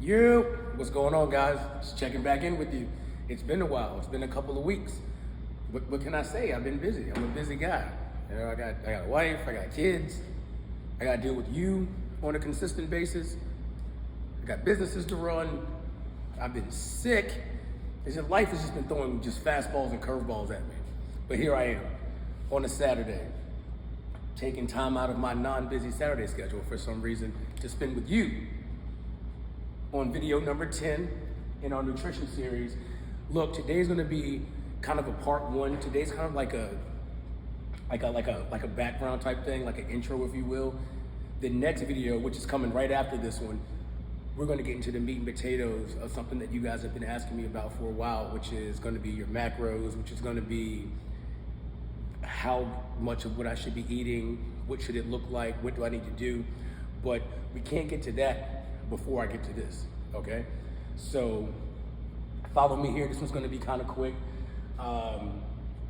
What's going on, guys? Just checking back in with you. It's been a while. It's been a couple of weeks. What can I say? I've been busy. I'm a busy guy. I got a wife. I got kids. I got to deal with you on a consistent basis. I got businesses to run. I've been sick. Life has just been throwing just fastballs and curveballs at me. But here I am on a Saturday, taking time out of my non-busy Saturday schedule for some reason to spend with you on video number 10 in our nutrition series. Look, today's going to be kind of a part one. Today's kind of like a background type thing, like an intro, if you will. The next video, which is coming right after this one, we're going to get into the meat and potatoes of something that you guys have been asking me about for a while, which is going to be your macros, which is going to be how much of what I should be eating, what should it look like, what do I need to do. But we can't get to that before I get to this, okay? So follow me here. This one's gonna be kind of quick.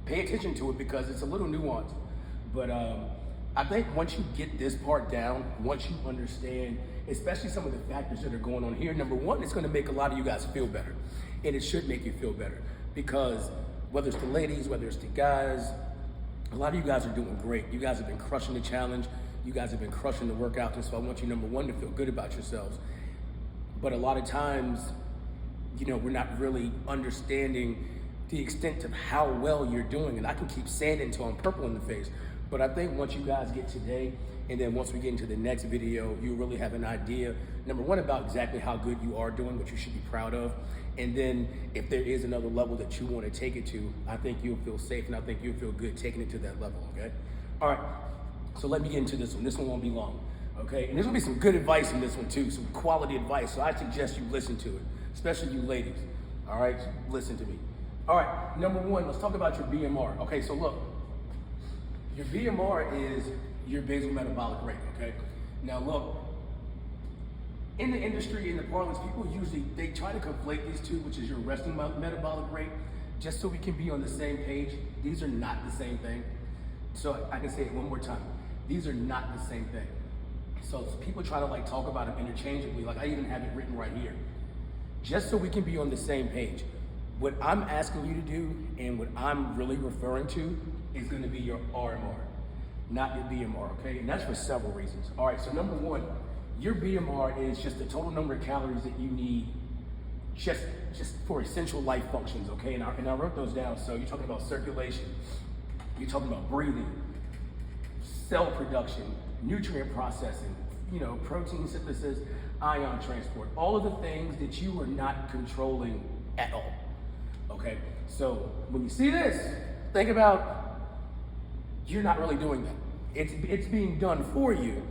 Pay attention to it because it's a little nuanced. But I think once you get this part down, once you understand, especially some of the factors that are going on here, number one, it's gonna make a lot of you guys feel better. And it should make you feel better because whether it's the ladies, whether it's the guys, a lot of you guys are doing great. You guys have been crushing the challenge. You guys have been crushing the workouts, and so I want you, number one, to feel good about yourselves. But a lot of times, we're not really understanding the extent of how well you're doing. And I can keep saying it until I'm purple in the face. But I think once you guys get today, and then once we get into the next video, you really have an idea, number one, about exactly how good you are doing, what you should be proud of. And then if there is another level that you want to take it to, I think you'll feel safe and I think you'll feel good taking it to that level, okay? All right. So let me get into this one. This one won't be long, okay? And there's gonna be some good advice in this one too, some quality advice. So I suggest you listen to it, especially you ladies, all right? Listen to me. All right, number one, let's talk about your BMR. Okay, so look, your BMR is your basal metabolic rate, okay? Now look, in the industry, in the parlance, people usually, they try to conflate these two, which is your resting metabolic rate, just so we can be on the same page. These are not the same thing. So I can say it one more time. These are not the same thing. So people try to talk about them interchangeably. I even have it written right here. Just so we can be on the same page. What I'm asking you to do and what I'm really referring to is gonna be your RMR, not your BMR, okay? And that's for several reasons. All right, so number one, your BMR is just the total number of calories that you need just for essential life functions, okay? And I wrote those down. So you're talking about circulation, you're talking about breathing, cell production, nutrient processing, protein synthesis, ion transport, all of the things that you are not controlling at all, okay? So when you see this, think about you're not really doing that. It's being done for you.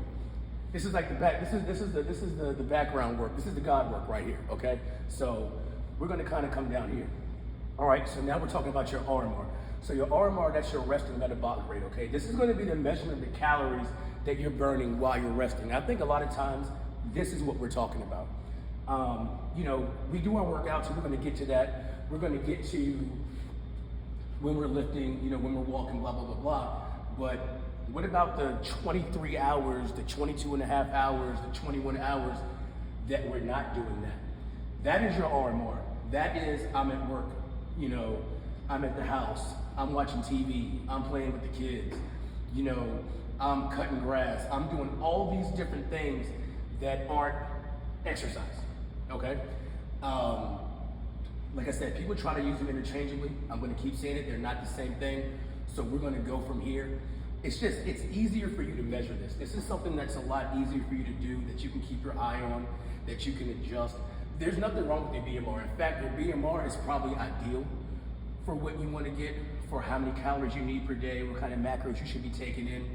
This is like the background work. This is the God work right here, okay? So we're gonna kind of come down here. All right, so now we're talking about your RMR. So your RMR, that's your resting metabolic rate, okay? This is gonna be the measurement of the calories that you're burning while you're resting. I think a lot of times, this is what we're talking about. We do our workouts, and we're gonna get to that. We're gonna get to when we're lifting, when we're walking, blah, blah, blah, blah. But what about the 23 hours, the 22 and a half hours, the 21 hours that we're not doing that? That is your RMR. That is, I'm at work, I'm at the house, I'm watching TV, I'm playing with the kids, I'm cutting grass, I'm doing all these different things that aren't exercise, okay? Like I said, people try to use them interchangeably. I'm gonna keep saying it, they're not the same thing. So we're gonna go from here. It's easier for you to measure this. This is something that's a lot easier for you to do, that you can keep your eye on, that you can adjust. There's nothing wrong with your BMR. In fact, your BMR is probably ideal for what you want to get, for how many calories you need per day, what kind of macros you should be taking in.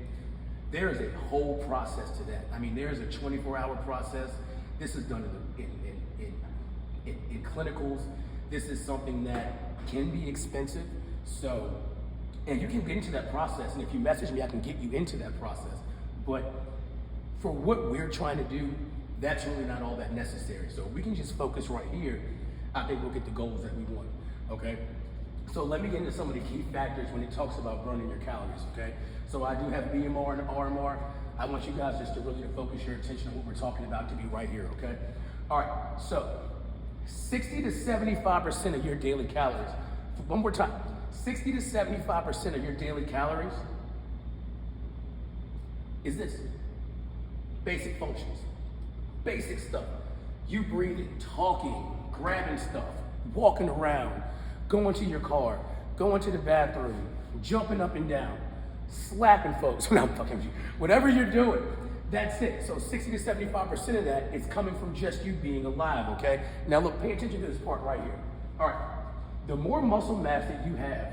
There is a whole process to that. I mean, there is a 24-hour process. This is done in clinicals. This is something that can be expensive. So, and you can get into that process. And if you message me, I can get you into that process. But for what we're trying to do, that's really not all that necessary. So we can just focus right here. I think we'll get the goals that we want, okay? So let me get into some of the key factors when it talks about burning your calories, okay? So I do have BMR and RMR. I want you guys just to really focus your attention on what we're talking about to be right here, okay? All right, so 60 to 75% of your daily calories, one more time, 60 to 75% of your daily calories is this: basic functions, basic stuff. You breathing, talking, grabbing stuff, walking around, going to your car, going to the bathroom, jumping up and down, slapping folks. No, I'm fucking with you. Whatever you're doing, that's it. So 60 to 75% of that is coming from just you being alive, okay? Now look, pay attention to this part right here. All right, the more muscle mass that you have,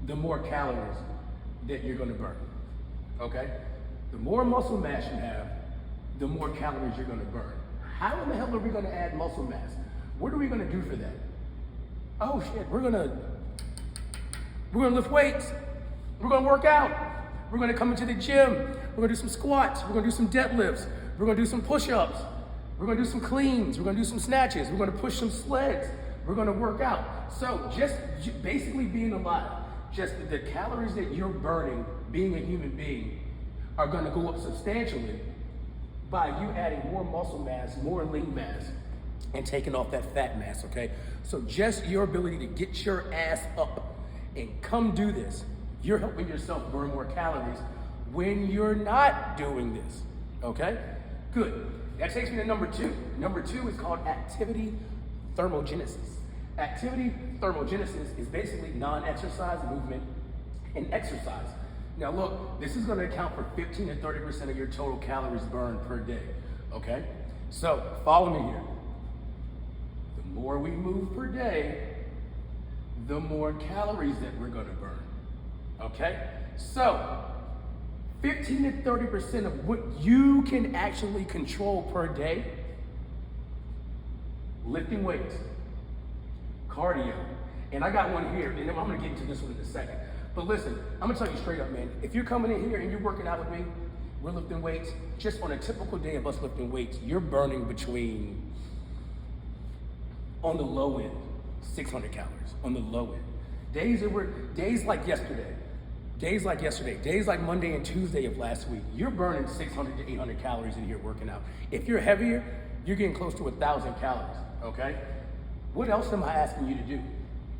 the more calories that you're gonna burn, okay? The more muscle mass you have, the more calories you're gonna burn. How in the hell are we gonna add muscle mass? What are we gonna do for that? Oh shit, we're gonna lift weights. We're gonna work out. We're gonna come into the gym. We're gonna do some squats. We're gonna do some deadlifts. We're gonna do some push-ups. We're gonna do some cleans. We're gonna do some snatches. We're gonna push some sleds. We're gonna work out. So just basically being alive, just the calories that you're burning, being a human being, are gonna go up substantially by you adding more muscle mass, more lean mass, and taking off that fat mass, okay? So just your ability to get your ass up and come do this, you're helping yourself burn more calories when you're not doing this, okay? Good. That takes me to number two. Number two is called activity thermogenesis. Activity thermogenesis is basically non-exercise movement and exercise. Now look, this is gonna account for 15 to 30% of your total calories burned per day, okay? So follow me here. The more we move per day, the more calories that we're gonna burn, okay? So 15 to 30% of what you can actually control per day: lifting weights, cardio, and I got one here, and I'm gonna get into this one in a second. But listen, I'm gonna tell you straight up, man, if you're coming in here and you're working out with me, we're lifting weights, just on a typical day of us lifting weights, you're burning between, on the low end, 600 calories, on the low end. Days like yesterday, days like Monday and Tuesday of last week, you're burning 600 to 800 calories in here working out. If you're heavier, you're getting close to 1,000 calories, okay? What else am I asking you to do?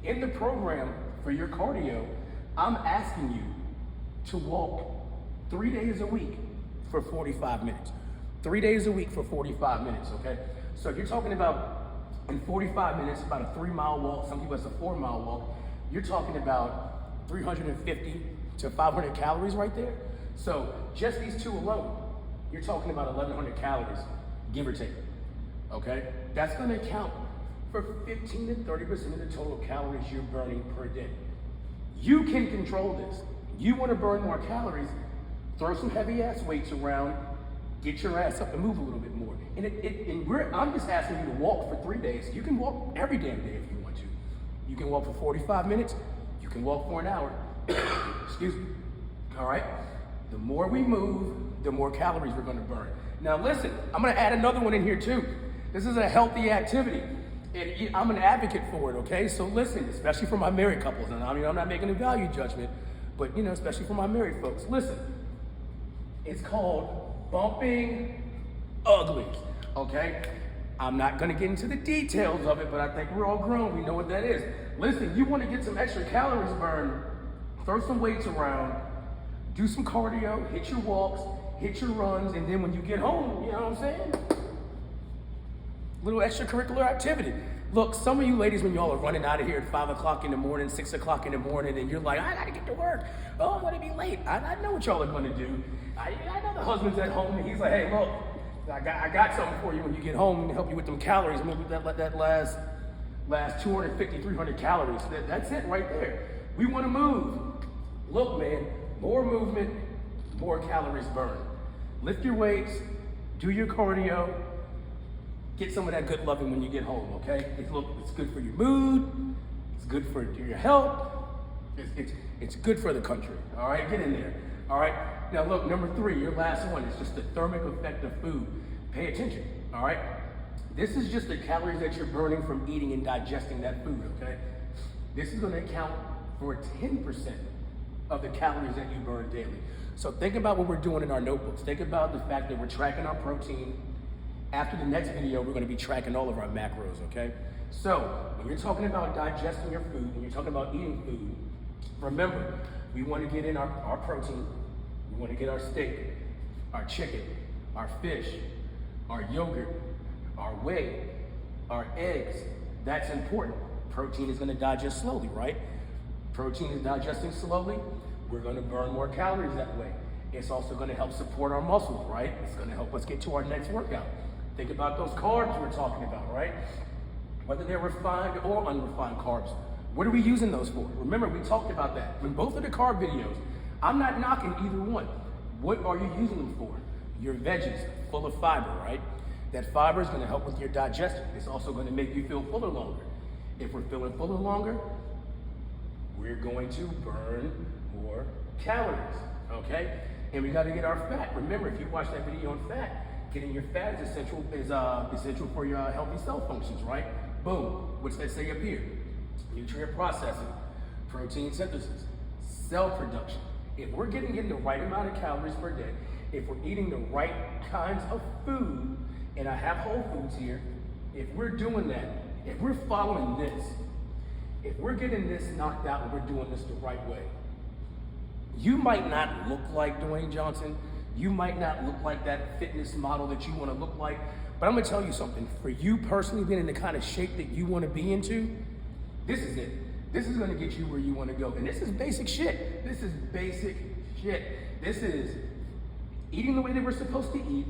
In the program for your cardio, I'm asking you to walk 3 days a week for 45 minutes. 3 days a week for 45 minutes, okay? So if you're talking about in 45 minutes, about a 3-mile walk, some people it's a 4-mile walk, you're talking about 350 to 500 calories right there. So just these two alone, you're talking about 1,100 calories, give or take, okay? That's gonna account for 15 to 30% of the total calories you're burning per day. You can control this. You wanna burn more calories, throw some heavy ass weights around, get your ass up and move a little bit more. And I'm just asking you to walk for 3 days. You can walk every damn day if you want to. You can walk for 45 minutes, you can walk for an hour. Excuse me, all right? The more we move, the more calories we're gonna burn. Now listen, I'm gonna add another one in here too. This is a healthy activity. And I'm an advocate for it, okay? So listen, especially for my married couples, and I mean, I'm not making a value judgment, but you know, especially for my married folks, listen. It's called bumping uglies, okay? I'm not gonna get into the details of it, but I think we're all grown, we know what that is. Listen, you wanna get some extra calories burned, throw some weights around, do some cardio, hit your walks, hit your runs, and then when you get home, you know what I'm saying? Little extracurricular activity. Look, some of you ladies, when y'all are running out of here at 5 o'clock in the morning, 6 o'clock in the morning, and you're like, I gotta get to work. Oh, I'm gonna be late. I know what y'all are gonna do. I know the husband's at home, and he's like, hey, look, I got something for you when you get home and help you with them calories. I'm gonna let that last 250, 300 calories. That's it right there. We wanna move. Look, man, more movement, more calories burned. Lift your weights, do your cardio, get some of that good loving when you get home, okay? It's good for your mood, it's good for your health, it's good for the country, all right? Get in there, all right? Now look, number 3, your last one, is just the thermic effect of food. Pay attention, all right? This is just the calories that you're burning from eating and digesting that food, okay? This is gonna account for 10% of the calories that you burn daily. So think about what we're doing in our notebooks. Think about the fact that we're tracking our protein After the next video, we're gonna be tracking all of our macros, okay? So, when you're talking about digesting your food, when you're talking about eating food, remember, we wanna get in our protein, we wanna get our steak, our chicken, our fish, our yogurt, our whey, our eggs. That's important. Protein is gonna digest slowly, right? Protein is digesting slowly. We're gonna burn more calories that way. It's also gonna help support our muscles, right? It's gonna help us get to our next workout. Think about those carbs we're talking about, right? Whether they're refined or unrefined carbs. What are we using those for? Remember, we talked about that. In both of the carb videos, I'm not knocking either one. What are you using them for? Your veggies, full of fiber, right? That fiber is gonna help with your digestion. It's also gonna make you feel fuller longer. If we're feeling fuller longer, we're going to burn more calories, okay? And we gotta get our fat. Remember, if you watch that video on fat, getting your fat is essential for your healthy cell functions, right? Boom, what's that say up here? Nutrient processing, protein synthesis, cell production. If we're getting in the right amount of calories per day, if we're eating the right kinds of food, and I have whole foods here, if we're doing that, if we're following this, if we're getting this knocked out and we're doing this the right way, you might not look like Dwayne Johnson, you might not look like that fitness model that you want to look like, but I'm gonna tell you something. For you personally being in the kind of shape that you want to be into, this is it. This is gonna get you where you want to go. And this is basic shit. This is basic shit. This is eating the way that we're supposed to eat,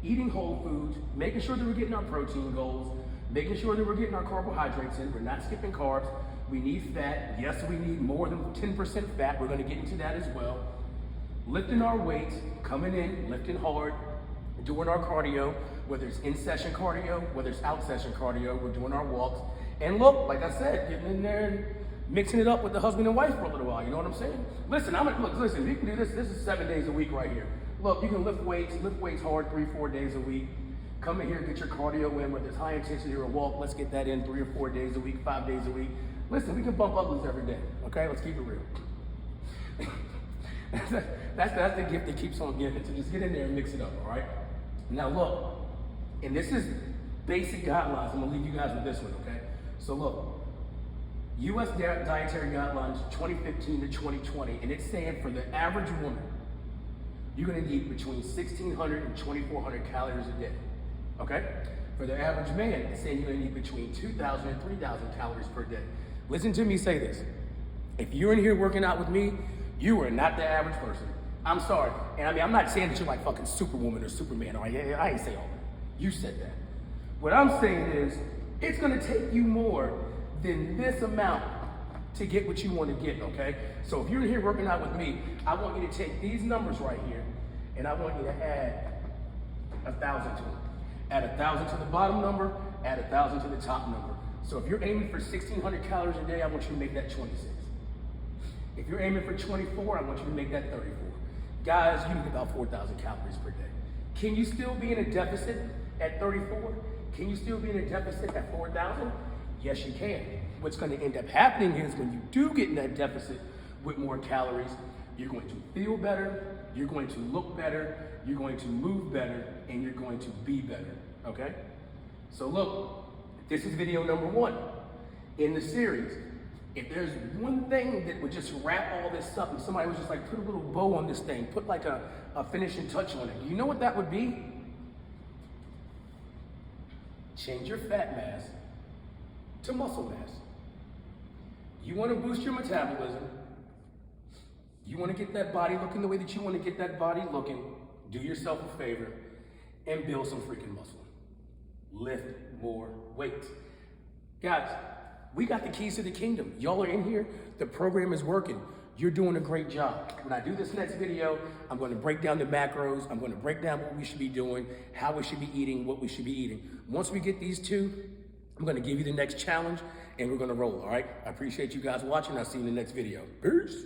eating whole foods, making sure that we're getting our protein goals, making sure that we're getting our carbohydrates in, we're not skipping carbs. We need fat. Yes, we need more than 10% fat. We're gonna get into that as well. Lifting our weights, coming in, lifting hard, doing our cardio, whether it's in-session cardio, whether it's out-session cardio, we're doing our walks. And look, like I said, getting in there and mixing it up with the husband and wife for a little while, you know what I'm saying? Listen, listen, you can do this. This is 7 days a week right here. Look, you can lift weights hard 3-4 days a week. Come in here, get your cardio in, whether it's high intensity or a walk, let's get that in 3 or 4 days a week, 5 days a week. Listen, we can bump uglies every day, okay? Let's keep it real. That's the gift that keeps on giving. So just get in there and mix it up, all right? Now look, and this is basic guidelines. I'm gonna leave you guys with this one, okay? So look, U.S. Dietary Guidelines 2015 to 2020, and it's saying for the average woman, you're gonna need between 1,600 and 2,400 calories a day, okay? For the average man, it's saying you're gonna need between 2,000 and 3,000 calories per day. Listen to me say this. If you're in here working out with me, you are not the average person. I'm sorry. And I mean, I'm not saying that you're like fucking Superwoman or Superman. Or I ain't say all that. You said that. What I'm saying is, it's gonna take you more than this amount to get what you want to get, okay? So if you're in here working out with me, I want you to take these numbers right here, and I want you to add 1,000 to them. Add 1,000 to the bottom number, add 1,000 to the top number. So if you're aiming for 1,600 calories a day, I want you to make that 26. If you're aiming for 24, I want you to make that 34. Guys, you need about 4,000 calories per day. Can you still be in a deficit at 34? Can you still be in a deficit at 4,000? Yes, you can. What's going to end up happening is when you do get in that deficit with more calories, you're going to feel better, you're going to look better, you're going to move better, and you're going to be better, okay? So look, this is video number 1 in the series. If there's one thing that would just wrap all this up and somebody was just like, put a little bow on this thing, put like a finishing touch on it, you know what that would be? Change your fat mass to muscle mass. You want to boost your metabolism. You want to get that body looking the way that you want to get that body looking. Do yourself a favor and build some freaking muscle. Lift more weight. Guys, we got the keys to the kingdom. Y'all are in here. The program is working. You're doing a great job. When I do this next video, I'm going to break down the macros. I'm going to break down what we should be doing, how we should be eating, what we should be eating. Once we get these two, I'm going to give you the next challenge and we're going to roll, all right? I appreciate you guys watching. I'll see you in the next video. Peace.